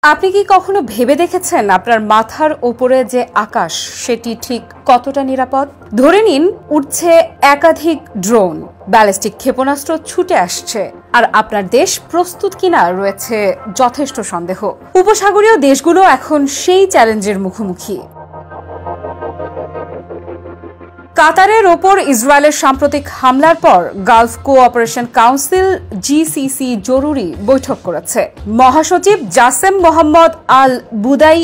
আপনি কি কখনো ভেবে দেখেছেন আপনার মাথার উপরে যে আকাশ সেটি ঠিক কতটা নিরাপদ? ধরে নিন উঠছে একাধিক ড্রোন, ব্যালিস্টিক ক্ষেপণাস্ত্র ছুটে আসছে, আর আপনার দেশ প্রস্তুত কিনা রয়েছে যথেষ্ট সন্দেহ। উপসাগরীয় দেশগুলো এখন সেই চ্যালেঞ্জের মুখোমুখি। কাতারের ওপর ইসরায়েলের সাম্প্রতিক হামলার পর গালফ কোঅপারেশন কাউন্সিল জিসিসি জরুরি বৈঠক করেছে। মহাসচিব জাসেম মোহাম্মদ আল বুদাই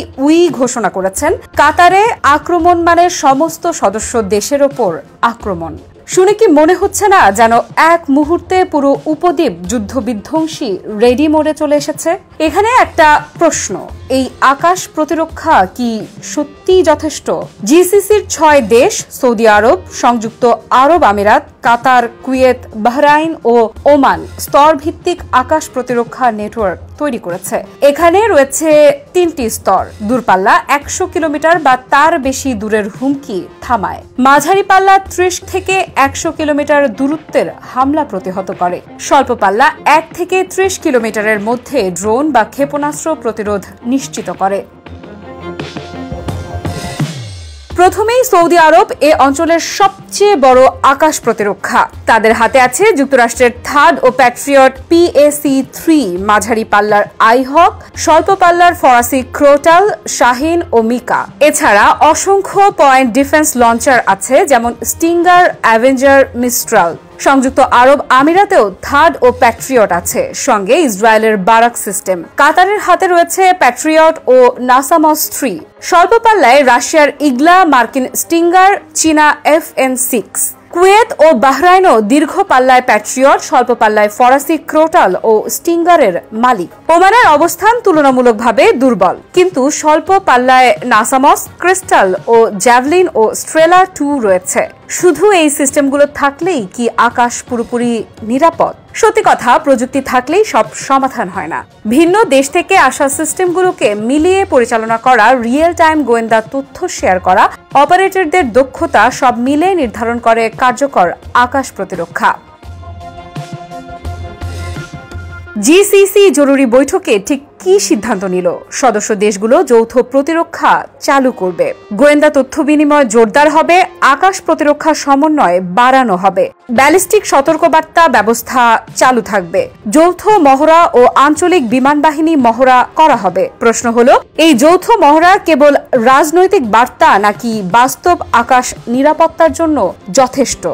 ঘোষণা করেছেন, কাতারে আক্রমণ মানে সমস্ত সদস্য দেশের ওপর আক্রমণ। শুনে কি মনে হচ্ছে না যেন এক মুহূর্তে পুরো উপদ্বীপ যুদ্ধ বিধ্বংসী রেডি মোডে চলে এসেছে? এখানে একটা প্রশ্ন, এই আকাশ প্রতিরক্ষা কি সত্যিই যথেষ্ট? জিসিসির 6 দেশ সৌদি আরব, সংযুক্ত আরব আমিরাত, কাতার, কুয়েত, বাহরাইন ও ওমান স্তর ভিত্তিক আকাশ প্রতিরক্ষা নেটওয়ার্ক তৈরি করেছে। এখানে রয়েছে 3টি স্তর। দূরপাল্লা 100 কিলোমিটার বা তার বেশি দূরের হুমকি থামায়। মাঝারি পাল্লা 30 থেকে 100 কিলোমিটার দূরত্বের হামলা প্রতিহত করে। স্বল্প পাল্লা 1 থেকে 30 কিলোমিটারের মধ্যে ড্রোন বা ক্ষেপণাস্ত্র প্রতিরোধ নিশ্চিত করে। প্রথমেই সৌদি আরব এ অঞ্চলের সবচেয়ে বড় আকাশ প্রতিরক্ষা। তাদের হাতে আছে যুক্তরাষ্ট্রের থার্ড ও প্যাট্রিয়ট PAC-3 মাঝারি পাল্লার আইহক, স্বল্প পাল্লার ফরাসি ক্রোটাল, শাহিন ও মিকা। এছাড়া অসংখ্য পয়েন্ট ডিফেন্স লঞ্চার আছে, যেমন স্টিঙ্গার, অ্যাভেঞ্জার, মিস্ট্রাল। সংযুক্ত আরব আমিরাতেও থার্ড ও প্যাট্রিয়ট আছে, সঙ্গে ইসরায়েলের বারাক সিস্টেম। কাতারের হাতে রয়েছে প্যাট্রিয়ট ও নাসামস 3। স্বল্প পাল্লায় রাশিয়ার ইগলা, মার্কিন স্টিঙ্গার, চীনা FN-6। কুয়েত ও বাহরাইনও দীর্ঘ পাল্লায় প্যাট্রিয়ট, স্বল্প পাল্লায় ফরাসি ক্রোটাল ও স্টিঙ্গারের মালিক। ওমানের অবস্থান তুলনামূলকভাবে দুর্বল, কিন্তু স্বল্প পাল্লায় নাসামস, ক্রিস্টাল ও জ্যাভলিন ও স্ট্রেলা 2 রয়েছে। শুধু এই সিস্টেমগুলো থাকলেই কি আকাশ পুরোপুরি নিরাপদ? সত্যি কথা, প্রযুক্তি থাকলেই সব সমাধান হয় না। ভিন্ন দেশ থেকে আসা সিস্টেমগুলোকে মিলিয়ে পরিচালনা করা, রিয়েল টাইম গোয়েন্দা তথ্য শেয়ার করা, অপারেটরদের দক্ষতা সব মিলে নির্ধারণ করে কার্যকর আকাশ প্রতিরক্ষা। জিসিসি জরুরি বৈঠকে ঠিক কি সিদ্ধান্ত নিল? সদস্য দেশগুলো যৌথ প্রতিরক্ষা চালু করবে, গোয়েন্দা তথ্য বিনিময় জোরদার হবে, আকাশ প্রতিরক্ষা সমন্বয় বাড়ানো হবে, ব্যালিস্টিক সতর্কবার্তা ব্যবস্থা চালু থাকবে, যৌথ মহড়া ও আঞ্চলিক বিমান বাহিনী মহড়া করা হবে। প্রশ্ন হলো, এই যৌথ মহড়া কেবল রাজনৈতিক বার্তা নাকি বাস্তব আকাশ নিরাপত্তার জন্য যথেষ্ট?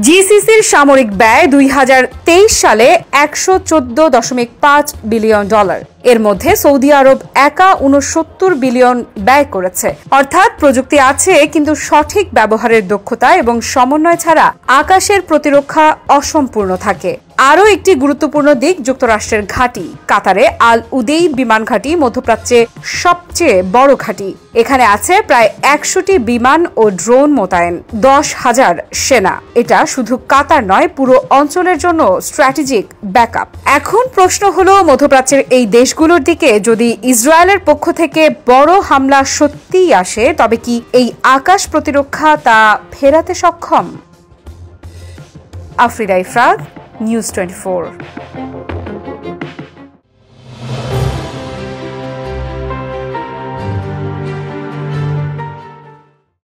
জিসিসির সামরিক ব্যয় 2023 সালে $114.5 বিলিয়ন। এর মধ্যে সৌদি আরব একা 69 বিলিয়ন ব্যয় করেছে। অর্থাৎ প্রযুক্তি আছে, কিন্তু সঠিক ব্যবহারের দক্ষতা এবং সমন্বয় ছাড়া আকাশের প্রতিরক্ষা অসম্পূর্ণ থাকে। আরও একটি গুরুত্বপূর্ণ দিক যুক্তরাষ্ট্রের ঘাঁটি। কাতারে আল উদেইদ বিমান ঘাঁটি মধ্যপ্রাচ্যে সবচেয়ে বড় ঘাঁটি। এখানে আছে প্রায় 100টি বিমান ও ড্রোন মোতায়েন, 10,000 সেনা। এটা শুধু কাতার নয়, পুরো অঞ্চলের জন্য স্ট্র্যাটেজিক ব্যাকআপ। এখন প্রশ্ন হলো, মধ্যপ্রাচ্যের এই দেশগুলোর দিকে যদি ইসরায়েলের পক্ষ থেকে বড় হামলা সত্যিই আসে, তবে কি এই আকাশ প্রতিরক্ষা তা ফেরাতে সক্ষম? আফ্রিদা ইফরাত, News 24।